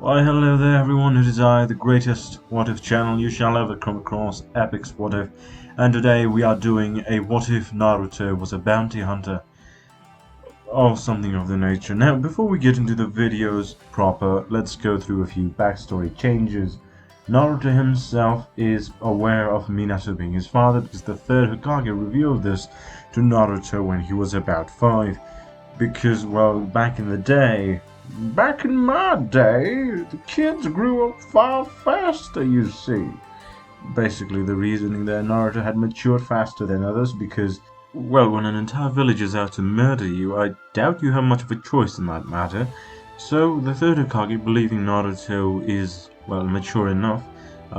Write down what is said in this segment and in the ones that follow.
Why hello there everyone, it is I, the greatest what if channel you shall ever come across, Epic's What If, and today we are doing a what if Naruto was a bounty hunter, or something of the nature. Now, before we get into the videos proper, let's go through a few backstory changes. Naruto himself is aware of Minato being his father because the third Hokage revealed this to Naruto when he was about 5. Because, well, back in my day, the kids grew up far faster, you see. Basically, the reasoning there, Naruto had matured faster than others because, well, when an entire village is out to murder you, I doubt you have much of a choice in that matter. So, the third Hokage, believing Naruto is, well, mature enough,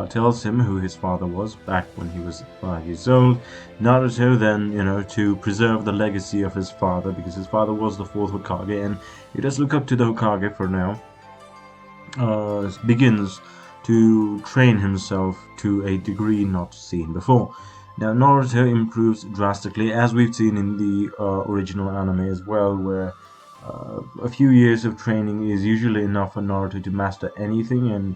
tells him who his father was back when he was 5 years old. Naruto then, to preserve the legacy of his father, because his father was the 4th Hokage, and he does look up to the Hokage for now, begins to train himself to a degree not seen before. Now, Naruto improves drastically, as we've seen in the original anime as well, where a few years of training is usually enough for Naruto to master anything, and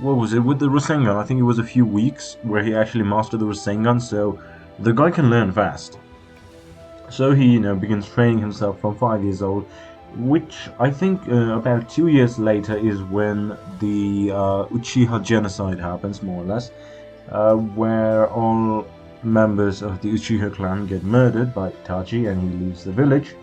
what was it with the Rasengan? I think it was a few weeks where he actually mastered the Rasengan, so the guy can learn fast. So he, begins training himself from 5 years old, which I think about 2 years later is when the Uchiha genocide happens, more or less, where all members of the Uchiha clan get murdered by Itachi and he leaves the village.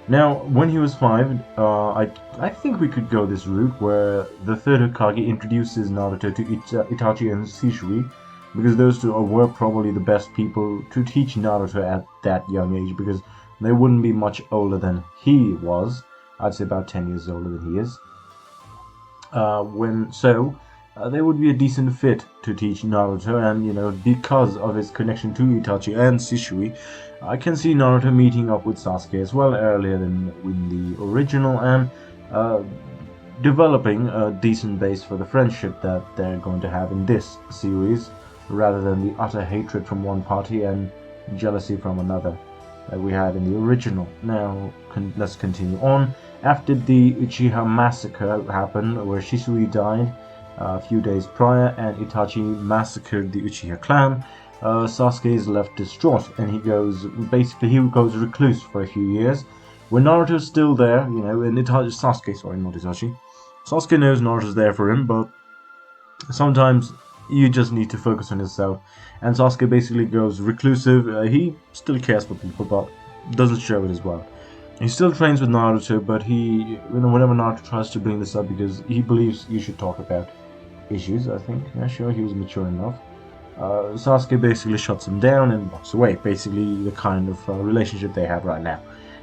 Now, when he was 5, I think we could go this route where the third Hokage introduces Naruto to Itachi and Shisui, because those two were probably the best people to teach Naruto at that young age, because they wouldn't be much older than he was. I'd say about 10 years older than he is. They would be a decent fit to teach Naruto, and because of his connection to Itachi and Shisui, I can see Naruto meeting up with Sasuke as well earlier than in the original, and developing a decent base for the friendship that they're going to have in this series, rather than the utter hatred from one party and jealousy from another that we had in the original. Now, let's continue on. After the Uchiha Massacre happened, where Shisui died a few days prior and Itachi massacred the Uchiha clan, Sasuke is left distraught, and he goes recluse for a few years. When Naruto's still there, and Sasuke knows Naruto's there for him, but sometimes you just need to focus on yourself. And Sasuke basically goes reclusive. He still cares for people, but doesn't show it as well. He still trains with Naruto, but whenever Naruto tries to bring this up, because he believes you should talk about issues, I think. Yeah, sure, he was mature enough. Sasuke basically shuts him down and walks away. Basically, the kind of relationship they have right now.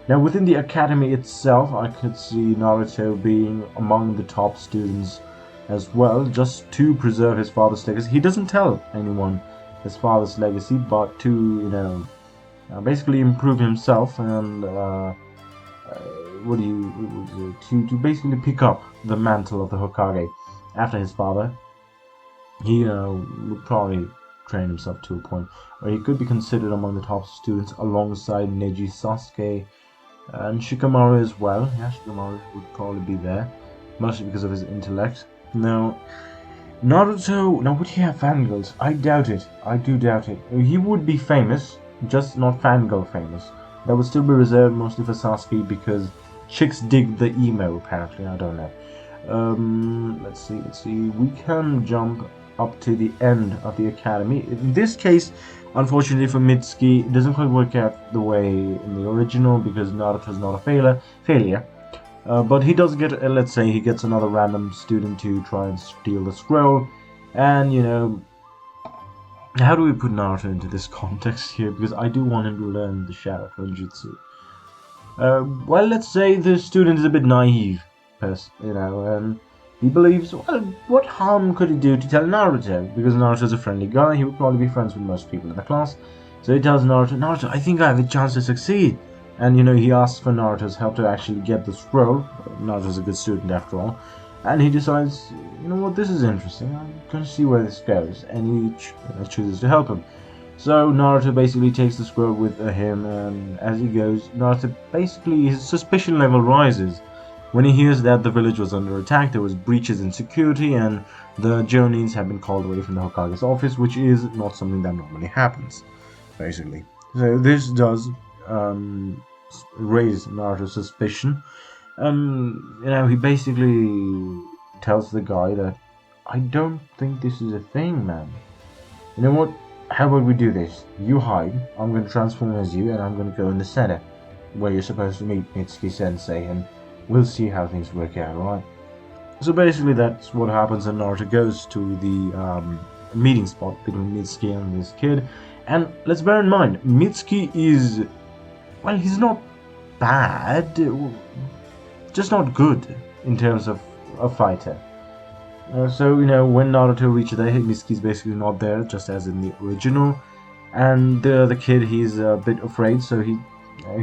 Now, within the academy itself, I could see Naruto being among the top students as well, just to preserve his father's legacy. He doesn't tell anyone his father's legacy, but to basically improve himself and to basically pick up the mantle of the Hokage after his father. He would probably train himself to a point where he could be considered among the top students alongside Neji, Sasuke, and Shikamaru as well. Yeah, Shikamaru would probably be there, mostly because of his intellect. Now, Naruto, would he have fangirls? I doubt it. I do doubt it. He would be famous, just not fangirl famous. That would still be reserved mostly for Sasuke, because chicks dig the emo, apparently. I don't know. Let's see. We can jump up to the end of the academy. In this case, unfortunately for Mitsuki, it doesn't quite work out the way in the original, because Naruto's not a failure. But he does get, let's say, he gets another random student to try and steal the scroll. And, how do we put Naruto into this context here? Because I do want him to learn the Shadow Clone Jutsu. Well, let's say the student is a bit naive, and he believes, well, what harm could he do to tell Naruto? Because Naruto's a friendly guy, he would probably be friends with most people in the class. So he tells Naruto, I think I have a chance to succeed. And, he asks for Naruto's help to actually get the scroll. Naruto's a good student after all. And he decides, you know what, this is interesting, I'm going to see where this goes. And he chooses to help him. So Naruto basically takes the scroll with him, and as he goes, Naruto basically, his suspicion level rises. When he hears that the village was under attack, there was breaches in security, and the Jonins have been called away from the Hokage's office, which is not something that normally happens, basically. So this does raise Naruto's suspicion. He basically tells the guy that, I don't think this is a thing, man. You know what? How about we do this? You hide, I'm going to transform as you, and I'm going to go in the center, where you're supposed to meet Mitsuki-sensei, and we'll see how things work out, alright? So basically that's what happens, and Naruto goes to the meeting spot between Mitsuki and this kid. And let's bear in mind, Mitsuki is, well, he's not bad, just not good in terms of a fighter. So, when Naruto reaches there, Mitsuki's basically not there, just as in the original. And the kid, he's a bit afraid, so he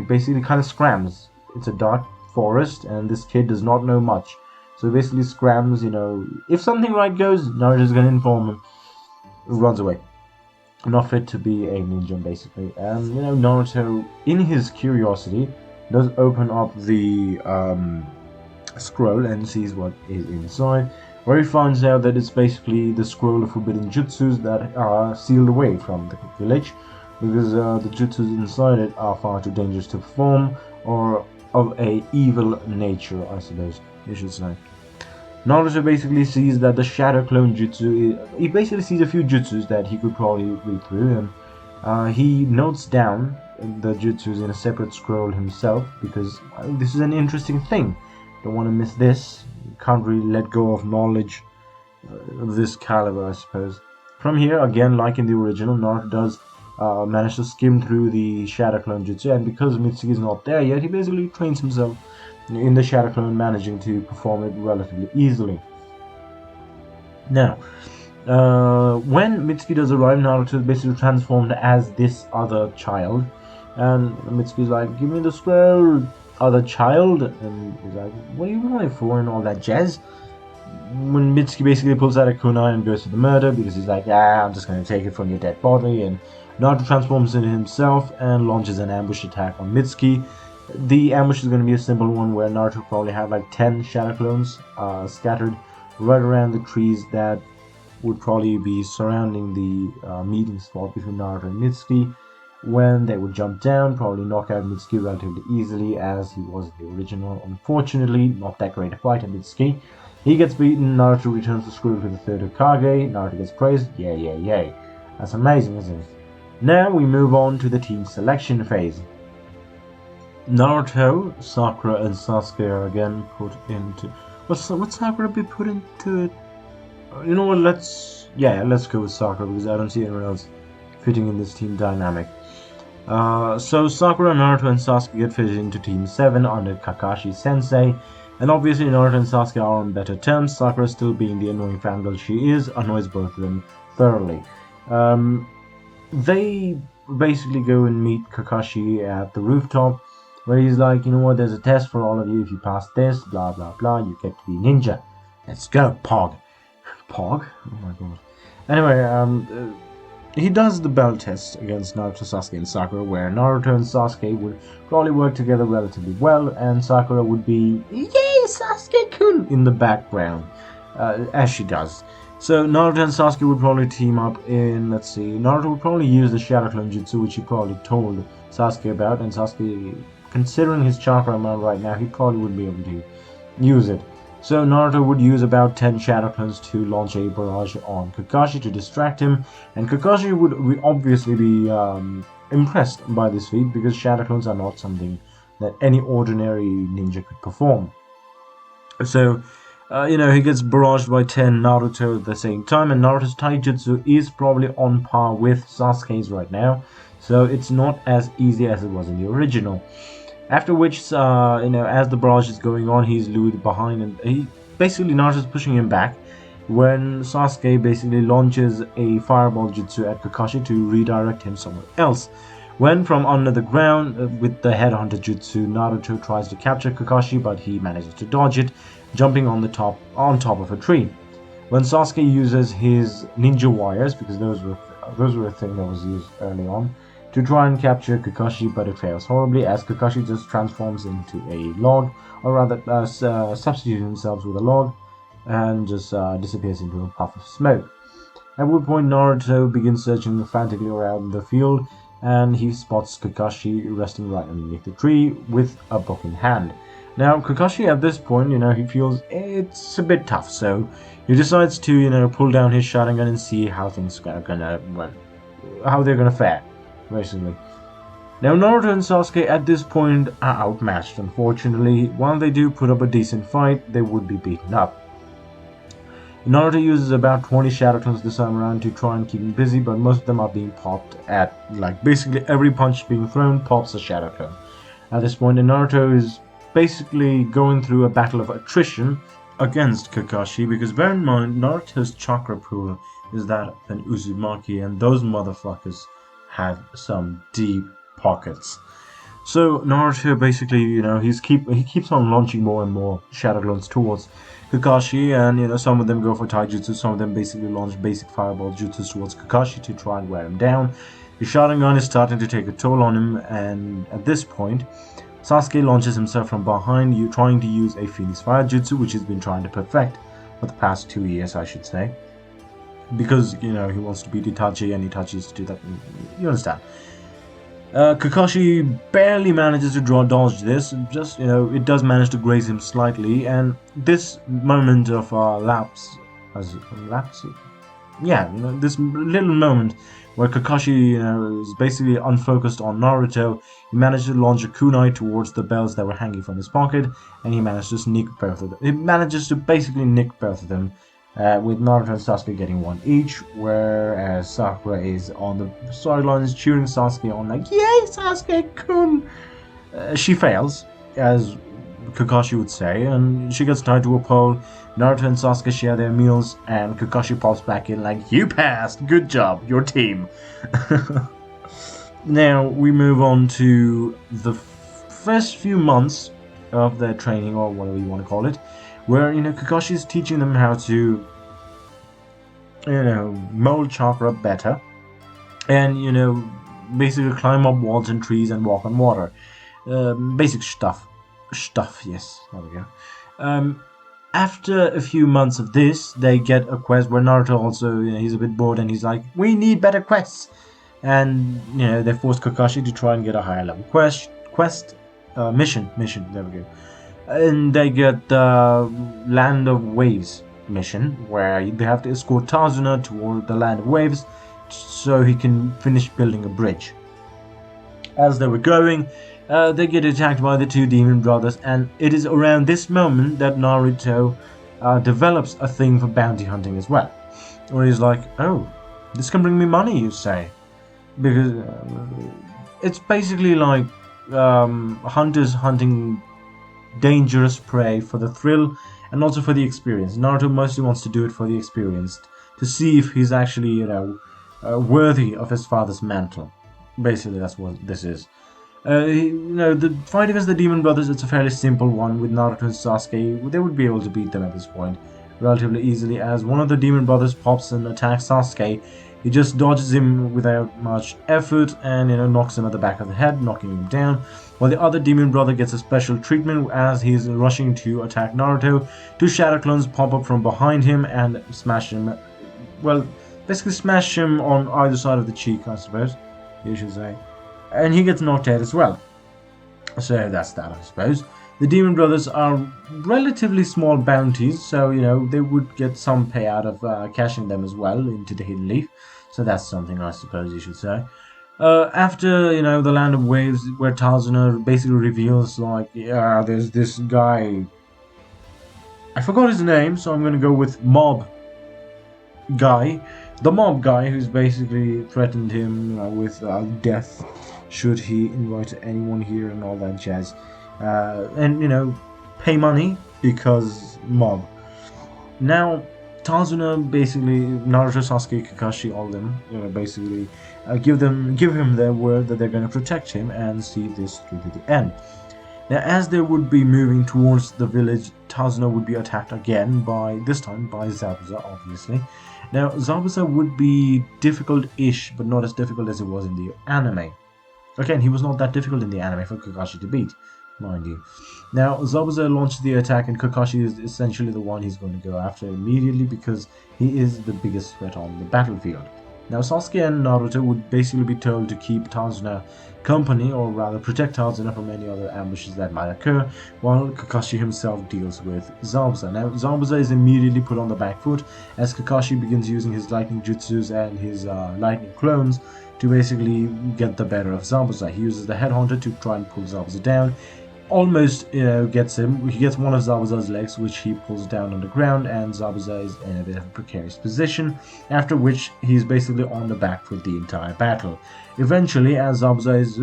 basically kind of scrams. It's a dark forest, and this kid does not know much. So basically scrams, if something right goes, Naruto's going to inform him. Runs away. Not fit to be a ninja, basically. And, Naruto, in his curiosity, does open up the scroll and sees what is inside, where he finds out that it's basically the scroll of forbidden jutsus that are sealed away from the village, because the jutsus inside it are far too dangerous to perform, or of a evil nature, I suppose you should say. Naruto basically sees that the Shadow Clone Jutsu, he basically sees a few jutsus that he could probably read through, and he notes down the jutsus in a separate scroll himself, because this is an interesting thing. Don't want to miss this. Can't really let go of knowledge of this caliber, I suppose. From here, again, like in the original, Naruto does manage to skim through the Shadow Clone Jutsu, and because Mitsuki is not there yet, he basically trains himself in the Shadow Clone, managing to perform it relatively easily. Now, when Mitsuki does arrive, Naruto is basically transformed as this other child, and Mitsuki's like, give me the scroll, other child, and he's like, what do you want it for, and all that jazz. When Mitsuki basically pulls out a kunai and goes to the murder, because he's like, I'm just going to take it from your dead body, and Naruto transforms into himself and launches an ambush attack on Mitsuki. The ambush is going to be a simple one, where Naruto probably had like 10 Shadow Clones scattered right around the trees that would probably be surrounding the meeting spot between Naruto and Mitsuki. When they would jump down, probably knock out Mitsuki relatively easily, as he was in the original. Unfortunately, not that great a fighter, Mitsuki. He gets beaten, Naruto returns the scroll to the third Hokage, Naruto gets praised, yay. That's amazing, isn't it? Now we move on to the team selection phase. Naruto, Sakura, and Sasuke are again put into... What's Sakura be put into it? You know what, let's go with Sakura, because I don't see anyone else fitting in this team dynamic. So Sakura, Naruto, and Sasuke get fitted into Team 7 under Kakashi Sensei, and obviously Naruto and Sasuke are on better terms. Sakura, still being the annoying fangirl she is, annoys both of them thoroughly. They basically go and meet Kakashi at the rooftop, where he's like, you know what, there's a test for all of you. If you pass this, blah blah blah, you get to be ninja. Let's go, Pog. Pog? Oh my god. Anyway, he does the bell test against Naruto, Sasuke, and Sakura, where Naruto and Sasuke would probably work together relatively well, and Sakura would be, yay, Sasuke-kun, in the background, as she does. So Naruto and Sasuke would probably team up in, Naruto would probably use the Shadow Clone Jutsu, which he probably told Sasuke about, and Sasuke, considering his chakra amount right now, he probably would be able to use it. So Naruto would use about 10 Shadow Clones to launch a barrage on Kakashi to distract him, and Kakashi would obviously be impressed by this feat, because Shadow Clones are not something that any ordinary ninja could perform. So, he gets barraged by 10 Naruto at the same time, and Naruto's Taijutsu is probably on par with Sasuke's right now, so it's not as easy as it was in the original. After which, as the barrage is going on, he's lured behind, and Naruto's pushing him back, when Sasuke basically launches a fireball jutsu at Kakashi to redirect him somewhere else. When from under the ground, with the headhunter jutsu, Naruto tries to capture Kakashi, but he manages to dodge it, jumping on top of a tree. When Sasuke uses his ninja wires, because those were a thing that was used early on, to try and capture Kakashi, but it fails horribly as Kakashi just transforms into a log, or rather substitutes himself with a log, and just disappears into a puff of smoke. At which point Naruto begins searching frantically around the field, and he spots Kakashi resting right underneath the tree with a book in hand. Now, Kakashi at this point, he feels it's a bit tough, so he decides to, pull down his Sharingan and see how things how they're gonna fare, basically. Now, Naruto and Sasuke at this point are outmatched, unfortunately. While they do put up a decent fight, they would be beaten up. Naruto uses about 20 Shadow Clones this time around to try and keep him busy, but most of them are being popped at, basically every punch being thrown pops a Shadow Clone. At this point, Naruto is basically going through a battle of attrition against Kakashi, because bear in mind, Naruto's chakra pool is that of an Uzumaki, and those motherfuckers have some deep pockets. So Naruto basically, he keeps on launching more and more Shadow Clones towards Kakashi, and some of them go for taijutsu, some of them basically launch basic fireball jutsus towards Kakashi to try and wear him down. His Sharingan is starting to take a toll on him, and at this point, Sasuke launches himself from behind, trying to use a Phoenix Fire Jutsu, which he's been trying to perfect for the past 2 years, I should say. Because, he wants to beat Itachi, and Itachi is to do that, you understand. Kakashi barely manages to dodge this, just, it does manage to graze him slightly, and this moment of lapse? Yeah, this little moment where Kakashi, is basically unfocused on Naruto. He managed to launch a kunai towards the bells that were hanging from his pocket, and he managed to sneak both of them. He manages to basically nick both of them, with Naruto and Sasuke getting one each, whereas Sakura is on the sidelines cheering Sasuke on like, "Yay, Sasuke-kun!" She fails, as Kakashi would say, and she gets tied to a pole. Naruto and Sasuke share their meals, and Kakashi pops back in like, "You passed! Good job, your team!" Now, we move on to the first few months of their training, or whatever you want to call it, where, Kakashi is teaching them how to, mold chakra better, and, basically climb up walls and trees and walk on water. Basic stuff. Yes, there we go. After a few months of this, they get a quest where Naruto also, he's a bit bored and he's like, "We need better quests." And, they force Kakashi to try and get a higher level mission, there we go. And they get the Land of Waves mission, where they have to escort Tazuna toward the Land of Waves so he can finish building a bridge. As they were going, they get attacked by the two demon brothers, and it is around this moment that Naruto develops a thing for bounty hunting as well. Where he's like, "Oh, this can bring me money, you say?" Because it's basically like hunters hunting dangerous prey for the thrill and also for the experience. Naruto mostly wants to do it for the experience, to see if he's actually, worthy of his father's mantle. Basically, that's what this is. The fight against the Demon Brothers, it's a fairly simple one with Naruto and Sasuke. They would be able to beat them at this point relatively easily, as one of the Demon Brothers pops and attacks Sasuke. He just dodges him without much effort and, knocks him at the back of the head, knocking him down, while the other Demon Brother gets a special treatment as he's rushing to attack Naruto. Two Shadow Clones pop up from behind him and smash him, basically smash him on either side of the cheek, I suppose, you should say. And he gets knocked out as well. So that's that, I suppose. The Demon Brothers are relatively small bounties, so, they would get some payout of cashing them as well into the Hidden Leaf. So that's something, I suppose you should say. After, the Land of Waves, where Tazuna basically reveals, there's this guy. I forgot his name, so I'm going to go with Mob Guy. The Mob Guy, who's basically threatened him with death should he invite anyone here and all that jazz. And, pay money because Mob. Now, Tazuna basically, Naruto, Sasuke, Kakashi, all of them, basically give him their word that they're going to protect him and see this through to the end. Now, as they would be moving towards the village, Tazuna would be attacked again this time by Zabuza, obviously. Now, Zabuza would be difficult-ish, but not as difficult as it was in the anime. Again, he was not that difficult in the anime for Kakashi to beat, mind you. Now, Zabuza launches the attack, and Kakashi is essentially the one he's going to go after immediately because he is the biggest threat on the battlefield. Now, Sasuke and Naruto would basically be told to keep Tazuna company, or rather protect Tazuna from any other ambushes that might occur, while Kakashi himself deals with Zabuza. Now, Zabuza is immediately put on the back foot as Kakashi begins using his lightning jutsus and his lightning clones to basically get the better of Zabuza. He uses the headhunter to try and pull Zabuza down. Almost gets him. He gets one of Zabuza's legs, which he pulls down on the ground, and Zabuza is in a bit of a precarious position, after which he's basically on the back for the entire battle. Eventually, as Zabuza is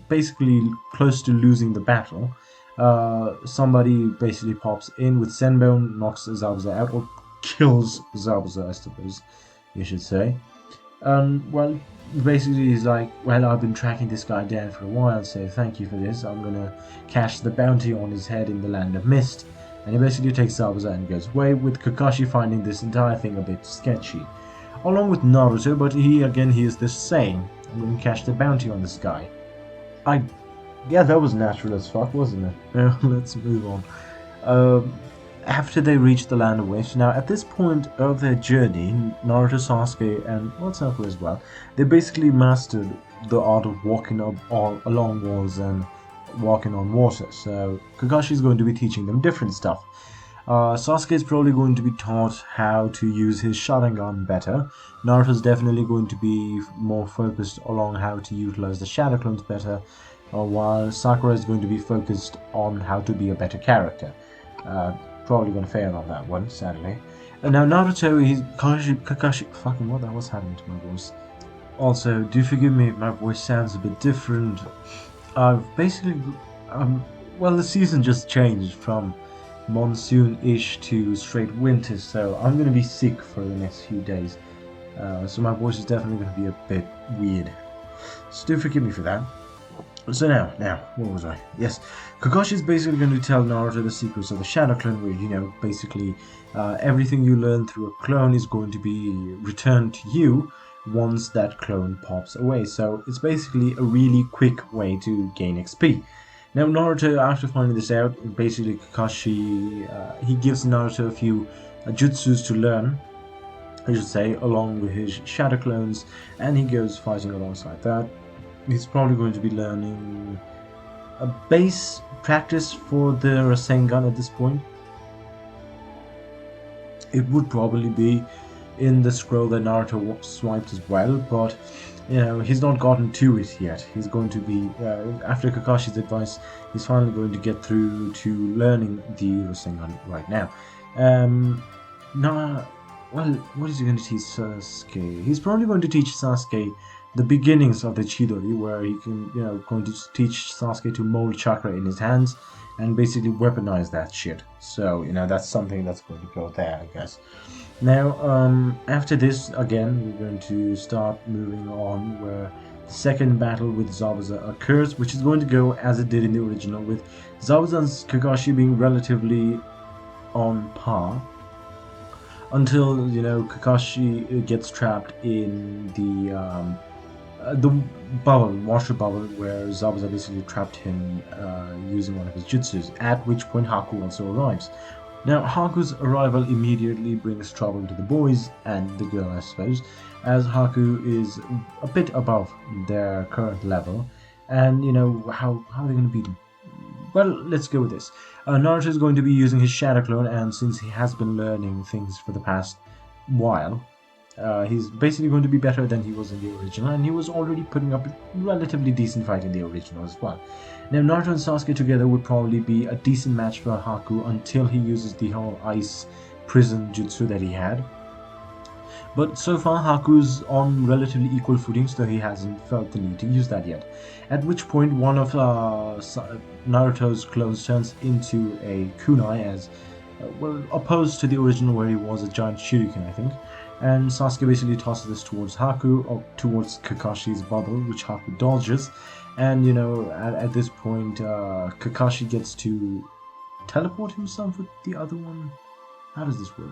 basically close to losing the battle, somebody basically pops in with Senbone, knocks Zabuza out, or kills Zabuza, I suppose you should say. Well, basically he's like, well, I've been tracking this guy down for a while, so thank you for this. I'm gonna cash the bounty on his head in the Land of Mist. And he basically takes Zabuza and goes away, with Kakashi finding this entire thing a bit sketchy. Along with Naruto, but he is the same. I'm gonna cash the bounty on this guy. Yeah, that was natural as fuck, wasn't it? Well, let's move on. After they reach the Land of Mist, now at this point of their journey, Naruto, Sasuke, and Sakura as well, they basically mastered the art of walking up along walls and walking on water. So Kakashi is going to be teaching them different stuff. Sasuke is probably going to be taught how to use his Sharingan better. Naruto is definitely going to be more focused along how to utilize the Shadow Clones better, while Sakura is going to be focused on how to be a better character. Probably gonna fail on that one, sadly. And now Naruto, Kakashi, fucking what the hell's happening to my voice? Also, do forgive me if my voice sounds a bit different. I've basically, well, the season just changed from monsoon-ish to straight winter, so I'm gonna be sick for the next few days. So my voice is definitely gonna be a bit weird. So do forgive me for that. So now, what was I? Yes, Kakashi is basically going to tell Naruto the secrets of the Shadow Clone, where, basically everything you learn through a clone is going to be returned to you once that clone pops away. So it's basically a really quick way to gain XP. Now Naruto, after finding this out, basically Kakashi, he gives Naruto a few jutsus to learn, I should say, along with his Shadow Clones, and he goes fighting alongside that. He's probably going to be learning a base practice for the Rasengan at this point. It would probably be in the scroll that Naruto swiped as well, but he's not gotten to it yet. He's going to be, after Kakashi's advice, he's finally going to get through to learning the Rasengan right now. Well, what is he going to teach Sasuke? He's probably going to teach Sasuke the beginnings of the Chidori, where he can, going to teach Sasuke to mold chakra in his hands and basically weaponize that shit. So, that's something that's going to go there, I guess. Now, after this, again, we're going to start moving on where the second battle with Zabuza occurs, which is going to go as it did in the original, with Zabuza and Kakashi being relatively on par, until, Kakashi gets trapped in the water bubble, where Zabuza basically trapped him using one of his jutsus, at which point Haku also arrives. Now, Haku's arrival immediately brings trouble to the boys, and the girl, I suppose, as Haku is a bit above their current level, and, how are they going to beat him? Well, let's go with this. Naruto is going to be using his Shadow Clone, and since he has been learning things for the past while, he's basically going to be better than he was in the original, and he was already putting up a relatively decent fight in the original as well. Now, Naruto and Sasuke together would probably be a decent match for Haku until he uses the whole ice prison jutsu that he had. But so far, Haku's on relatively equal footing, so he hasn't felt the need to use that yet. At which point, one of Naruto's clones turns into a kunai, as opposed to the original where he was a giant shuriken, I think. And Sasuke basically tosses this towards Haku, or towards Kakashi's bubble, which Haku dodges. And, at this point, Kakashi gets to teleport himself with the other one. How does this work?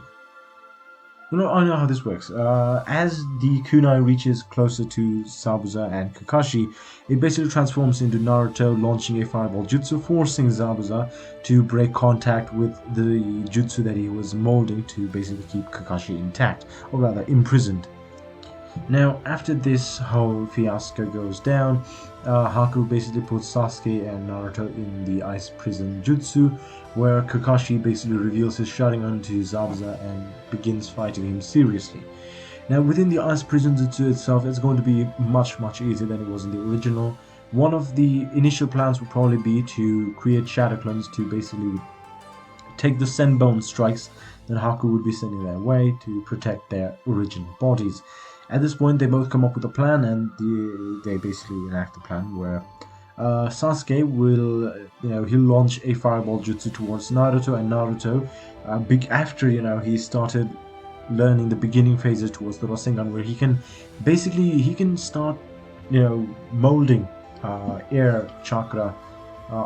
I know how this works. As the kunai reaches closer to Zabuza and Kakashi, it basically transforms into Naruto launching a fireball jutsu, forcing Zabuza to break contact with the jutsu that he was molding to basically keep Kakashi intact, or rather imprisoned. Now, after this whole fiasco goes down, Haku basically puts Sasuke and Naruto in the ice prison jutsu, where Kakashi basically reveals his Sharingan to Zabuza and begins fighting him seriously. Now, within the ice prison jutsu itself, it's going to be much easier than it was in the original. One of the initial plans would probably be to create shadow clones to basically take the Senbone strikes that Haku would be sending their way to protect their original bodies. At this point, they both come up with a plan, and they basically enact the plan where Sasuke will, he'll launch a fireball jutsu towards Naruto, and Naruto, after he started learning the beginning phases towards the Rasengan, where he can start, molding air chakra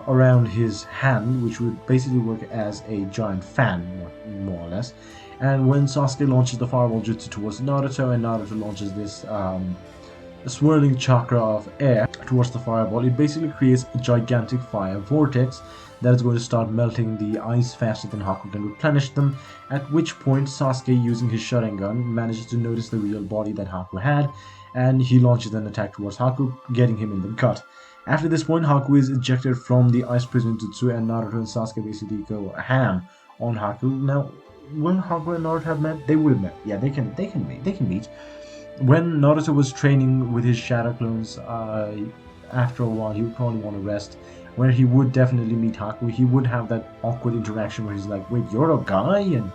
around his hand, which would basically work as a giant fan, more or less. And when Sasuke launches the fireball jutsu towards Naruto, and Naruto launches this swirling chakra of air towards the fireball, it basically creates a gigantic fire vortex that is going to start melting the ice faster than Haku can replenish them, at which point Sasuke, using his Sharingan, manages to notice the real body that Haku had, and he launches an attack towards Haku, getting him in the gut. After this point, Haku is ejected from the ice prison jutsu, and Naruto and Sasuke basically go ham on Haku. Now, will Haku and Naruto have met? They will have met. Yeah, they can meet. When Naruto was training with his shadow clones, after a while he would probably want to rest, where he would definitely meet Haku. He would have that awkward interaction where he's like, wait, you're a guy? And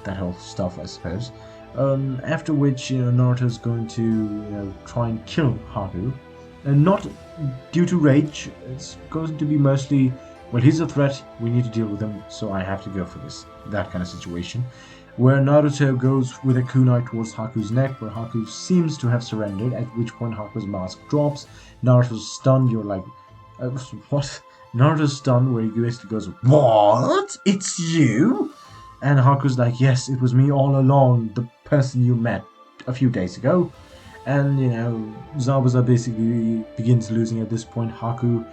that whole stuff, I suppose. After which, Naruto's going to, try and kill Haku. And not due to rage, it's going to be mostly, well, he's a threat, we need to deal with him, so I have to go for this. That kind of situation. Where Naruto goes with a kunai towards Haku's neck, where Haku seems to have surrendered, at which point Haku's mask drops. Naruto's stunned, you're like, what? Naruto's stunned, where he basically goes, what? It's you? And Haku's like, yes, it was me all along, the person you met a few days ago. And, Zabuza basically begins losing at this point. Haku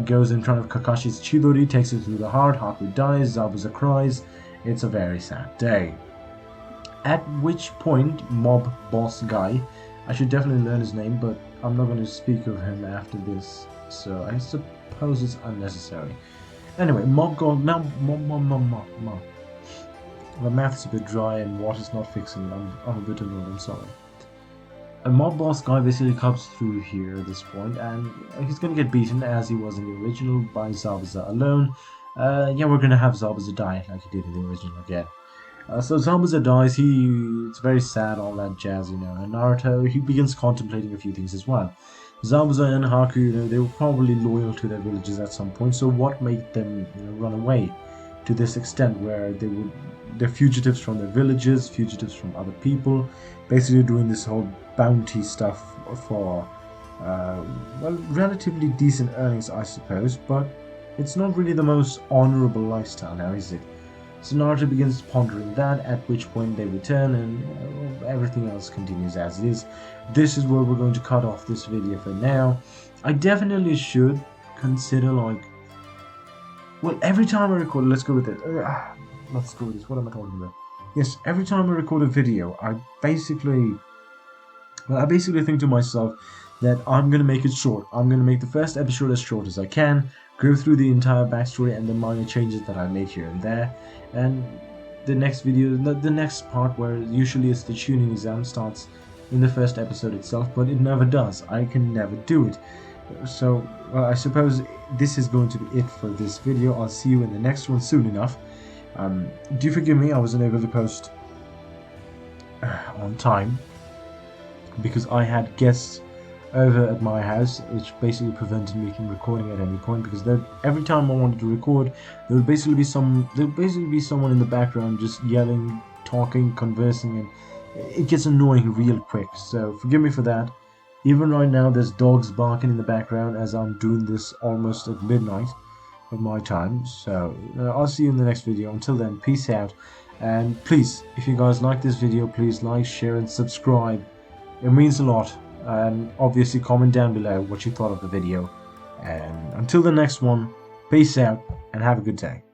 goes in front of Kakashi's Chidori, takes it through the heart. Haku dies, Zabuza cries. It's a very sad day. At which point, mob boss guy, I should definitely learn his name, but I'm not going to speak of him after this, so I suppose it's unnecessary. Anyway, The math's a bit dry and water's not fixing it. I'm a bit annoyed, I'm sorry. A mob boss guy basically comes through here at this point, and he's going to get beaten as he was in the original by Zabuza alone. We're going to have Zabuza die like he did in the original again. So Zabuza dies, it's very sad, all that jazz, and Naruto, he begins contemplating a few things as well. Zabuza and Haku, they were probably loyal to their villages at some point, so what made them run away to this extent, where they're fugitives from their villages, fugitives from other people, basically doing this whole bounty stuff for, relatively decent earnings, I suppose, but it's not really the most honorable lifestyle now, is it? So Naruto begins pondering that, at which point they return, and everything else continues as it is. This is where we're going to cut off this video for now. I definitely should consider, every time I record, let's go with it. Let's go with this. What am I talking about? Yes, every time I record a video, I basically think to myself that I'm going to make it short. I'm going to make the first episode as short as I can, go through the entire backstory and the minor changes that I made here and there, and the next video, the next part where usually it's the tuning exam, starts in the first episode itself, but it never does. I can never do it. So, I suppose this is going to be it for this video. I'll see you in the next one soon enough. Do forgive me, I wasn't able to post on time because I had guests over at my house, which basically prevented me from recording at any point, because every time I wanted to record, there would basically be someone in the background just yelling, talking, conversing, and it gets annoying real quick. So forgive me for that. Even right now, there's dogs barking in the background as I'm doing this almost at midnight. of my time. So I'll see you in the next video. Until then, peace out. And please, if you guys like this video, please like, share, and subscribe. It means a lot. And obviously comment down below what you thought of the video. And until the next one, peace out and have a good day.